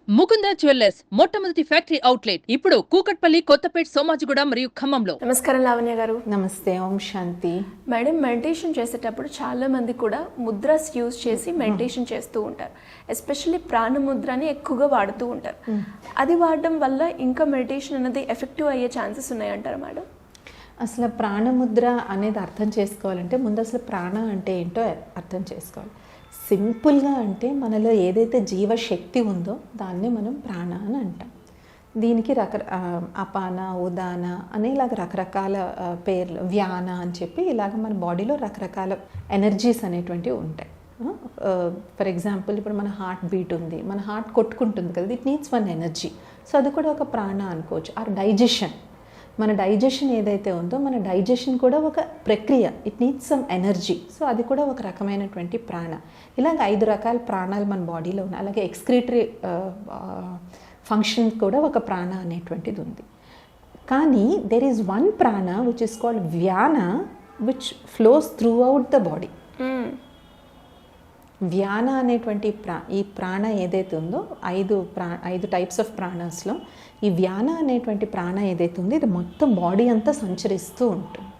Mukunda jewellers మొట్టమొదటి factory outlet ఇప్పుడు కూకట్పల్లి, కొత్తపేట్, సోమాజిగూడ మరియు ఖమ్మంలో. నమస్కారం లావణ్య గారు. నమస్తే. ఓం శాంతి. మేడం, మెడిటేషన్ చేసేటప్పుడు చాలా మంది కూడా ముద్రాస్ యూజ్ చేసి మెడిటేషన్ చేస్తూ ఉంటారు. ఎస్పెషల్లీ ప్రాణముద్రని ఎక్కువగా వాడుతూ ఉంటారు. అది వాడడం వల్ల ఇంకా మెడిటేషన్ అనేది ఎఫెక్టివ్ అయ్యే ఛాన్సెస్ ఉన్నాయంటారు మేడం? అసలు ప్రాణముద్ర అనేది అర్థం చేసుకోవాలంటే ముందు అసలు ప్రాణ అంటే ఏంటో అర్థం చేసుకోవాలి. సింపుల్గా అంటే మనలో ఏదైతే జీవశక్తి ఉందో దాన్ని మనం ప్రాణ అని అంటాం. దీనికి అపాన, ఉదాన అనే ఇలాగ రకరకాల పేర్లు, వ్యాన అని చెప్పి ఇలాగ మన బాడీలో రకరకాల ఎనర్జీస్ అనేటువంటివి ఉంటాయి. ఫర్ ఎగ్జాంపుల్ ఇప్పుడు మన హార్ట్ బీట్ ఉంది, మన హార్ట్ కొట్టుకుంటుంది కదా, it needs one energy. So అది కూడా ఒక ప్రాణ అనుకోవచ్చు. ఆర్ డైజెషన్, మన డైజెషన్ ఏదైతే ఉందో మన డైజెషన్ కూడా ఒక ప్రక్రియ, it needs some energy. So అది కూడా ఒక రకమైనటువంటి ప్రాణ. ఇలాగ 5 రకాల ప్రాణాలు మన బాడీలో ఉన్నాయి. అలాగే ఎక్స్క్రీటరీ ఫంక్షన్ కూడా ఒక ప్రాణ అనేటువంటిది ఉంది. కానీ there is one prana which is called vyana which flows through the body. వ్యాన అనేటువంటి ఈ ప్రాణ ఏదైతే ఉందో 5 టైప్స్ ఆఫ్ ప్రాణాస్లో ఈ వ్యాన అనేటువంటి ప్రాణ ఏదైతే ఉందో ఇది మొత్తం బాడీ అంతా సంచరిస్తూ ఉంటుంది.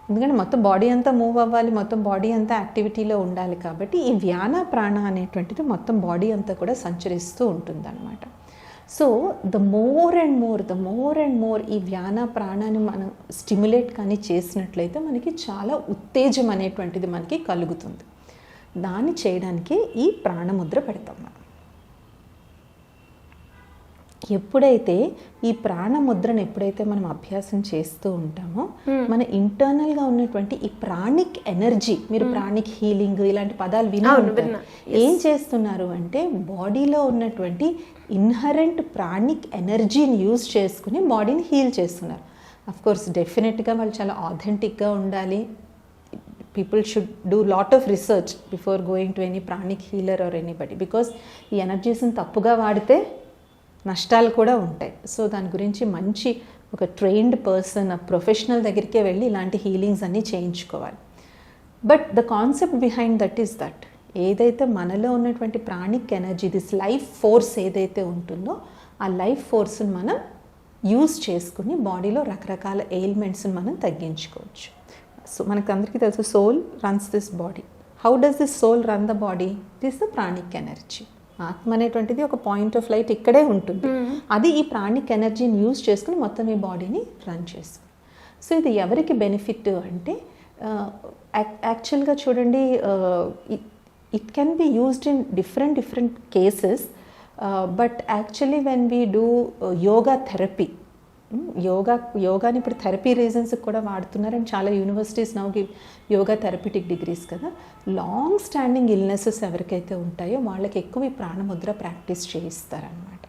ఎందుకంటే మొత్తం బాడీ అంతా మూవ్ అవ్వాలి, మొత్తం బాడీ అంతా యాక్టివిటీలో ఉండాలి. కాబట్టి ఈ వ్యాన ప్రాణ అనేటువంటిది మొత్తం బాడీ అంతా కూడా సంచరిస్తూ ఉంటుంది అన్నమాట. So the more and more ఈ వ్యాన ప్రాణాన్ని మనం స్టిమ్యులేట్ కానీ చేసినట్లయితే మనకి చాలా ఉత్తేజం అనేటువంటిది మనకి కలుగుతుంది. దాన్ని చేయడానికి ఈ ప్రాణముద్ర పెడతాం మనం. ఎప్పుడైతే ఈ ప్రాణముద్రను మనం అభ్యాసం చేస్తూ ఉంటామో మన ఇంటర్నల్గా ఉన్నటువంటి ఈ ప్రాణిక్ ఎనర్జీ, మీరు ప్రాణిక్ హీలింగ్ ఇలాంటి పదాలు విన్నారు, ఏం చేస్తున్నారు అంటే బాడీలో ఉన్నటువంటి ఇన్హరెంట్ ప్రాణిక్ ఎనర్జీని యూజ్ చేసుకుని బాడీని హీల్ చేస్తున్నారు. అఫ్కోర్స్ డెఫినెట్గా వాళ్ళు చాలా ఆథెంటిక్గా ఉండాలి. People should do lot of research before going to any pranic healer or anybody, because ఈ ఎనర్జీస్ని తప్పుగా వాడితే నష్టాలు కూడా ఉంటాయి. సో దాని గురించి మంచి ఒక ట్రైన్డ్ పర్సన్, ప్రొఫెషనల్ దగ్గరికే వెళ్ళి ఇలాంటి హీలింగ్స్ అన్నీ చేయించుకోవాలి. But the concept behind that is that ఏదైతే మనలో ఉన్నటువంటి pranic energy, this life force ఏదైతే ఉంటుందో ఆ లైఫ్ ఫోర్స్ని మనం యూజ్ చేసుకుని బాడీలో రకరకాల ఎయిల్మెంట్స్ని మనం తగ్గించుకోవచ్చు. సో మనకు అందరికీ తెలుసు, soul runs this body. How does this soul run the body? This the pranic energy. ఆత్మ అనేటువంటిది ఒక పాయింట్ ఆఫ్ లైట్ ఇక్కడే ఉంటుంది. అది ఈ ప్రాణిక్ ఎనర్జీని యూజ్ చేసుకుని మొత్తం ఈ బాడీని రన్ చేస్తుంది. సో ఇది ఎవరికి బెనిఫిట్ అంటే యాక్చువల్గా చూడండి, it can be used in different cases. But actually when we do yoga therapy, యోగాని ఇప్పుడు థెరపీ రీజన్స్కి కూడా వాడుతున్నారు. అండ్ చాలా యూనివర్సిటీస్ నౌకి యోగా థెరపీటిక్ డిగ్రీస్ కదా. లాంగ్ స్టాండింగ్ ఇల్నెసెస్ ఎవరికైతే ఉంటాయో వాళ్ళకి ఎక్కువ ఈ ప్రాణముద్ర ప్రాక్టీస్ చేయిస్తారనమాట.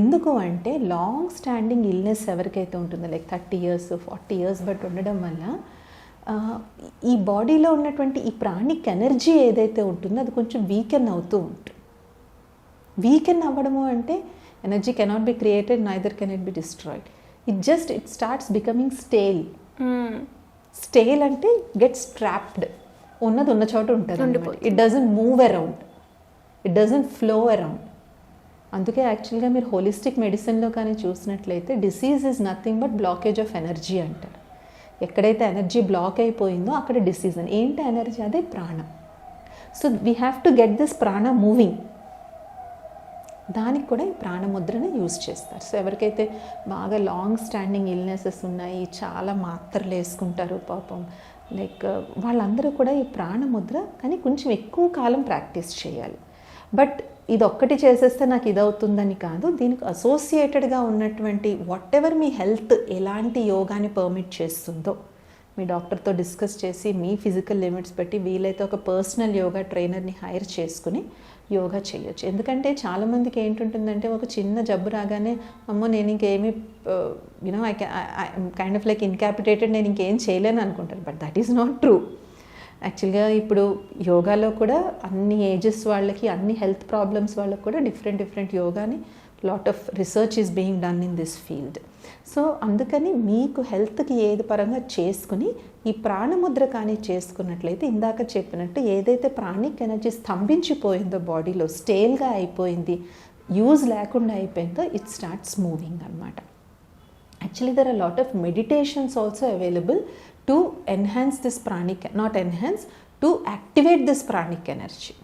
ఎందుకు అంటే లాంగ్ స్టాండింగ్ ఇల్నెస్ ఎవరికైతే ఉంటుందో, లైక్ 30 years 40 years బట్ ఉండడం వల్ల ఈ బాడీలో ఉన్నటువంటి ఈ ప్రాణిక్ ఎనర్జీ ఏదైతే ఉంటుందో అది కొంచెం వీకెన్ అవుతూ ఉంటుంది. వీకెన్ అవ్వడము అంటే energy cannot be created, neither can it be destroyed. It starts becoming stale. Stale ante gets trapped. ఉన్నది ఉన్న చోట ఉంటుంది. It doesn't move around. It doesn't flow around. అందుకే యాక్చువల్గా మీరు హోలిస్టిక్ మెడిసిన్లో కానీ చూసినట్లయితే disease is nothing but blockage of energy అంటారు. ఎక్కడైతే ఎనర్జీ బ్లాక్ అయిపోయిందో అక్కడ డిసీజ్ అని. ఏంటి ఎనర్జీ? అదే ప్రాణం. So we have to get this ప్రాణ మూవింగ్. దానికి కూడా ఈ ప్రాణముద్రని యూజ్ చేస్తారు. సో ఎవరికైతే బాగా లాంగ్ స్టాండింగ్ ఇల్నెసెస్ ఉన్నాయి, చాలా మాత్రలు వేసుకుంటారు పాపం, లైక్ వాళ్ళందరూ కూడా ఈ ప్రాణముద్ర కానీ కొంచెం ఎక్కువ కాలం ప్రాక్టీస్ చేయాలి. బట్ ఇది ఒక్కటి చేసేస్తే నాకు ఇది అవుతుందని కాదు. దీనికి అసోసియేటెడ్గా ఉన్నటువంటి వాట్ ఎవర్ మీ హెల్త్ ఎలాంటి యోగాని పర్మిట్ చేస్తుందో మీ డాక్టర్తో డిస్కస్ చేసి మీ ఫిజికల్ లిమిట్స్ బట్టి వీలైతే ఒక పర్సనల్ యోగా ట్రైనర్ని హైర్ చేసుకుని యోగా చేయొచ్చు. ఎందుకంటే చాలామందికి ఏంటుంటుందంటే ఒక చిన్న జబ్బు రాగానే అమ్మో నేను ఇంకేమీ ఐ కైండ్ ఆఫ్ లైక్ ఇన్కాపిటేటెడ్, నేను ఇంకేం చేయలేను అనుకుంటారు. But that is not true. యాక్చువల్గా ఇప్పుడు యోగాలో కూడా అన్ని ఏజెస్ వాళ్ళకి, అన్ని హెల్త్ ప్రాబ్లమ్స్ వాళ్ళకి కూడా డిఫరెంట్ యోగాని lot of research is being done in this field. So అందుకని మీకు హెల్త్కి ఏది పరంగా చేసుకుని ఈ ప్రాణముద్ర కానీ చేసుకున్నట్లయితే ఇందాక చెప్పినట్టు ఏదైతే ప్రాణిక్ ఎనర్జీ స్తంభించిపోయిందో బాడీలో, స్టేల్గా అయిపోయింది, యూజ్ లేకుండా అయిపోయిందో ఇట్ స్టార్ట్స్ మూవింగ్ అనమాట. Actually there are lot of meditations also available to enhance this pranic, not enhance, to activate this pranic energy.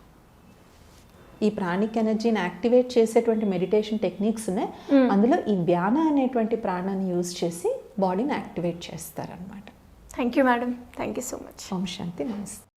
ఈ ప్రాణిక్ ఎనర్జీని యాక్టివేట్ చేసేటువంటి మెడిటేషన్ టెక్నిక్స్ ఉన్నాయి. అందులో ఈ వ్యాన అనేటువంటి ప్రాణాన్ని యూజ్ చేసి బాడీని యాక్టివేట్ చేస్తారనమాట. Thank you madam, thank you so much. ఓం శాంతి, నమస్తే.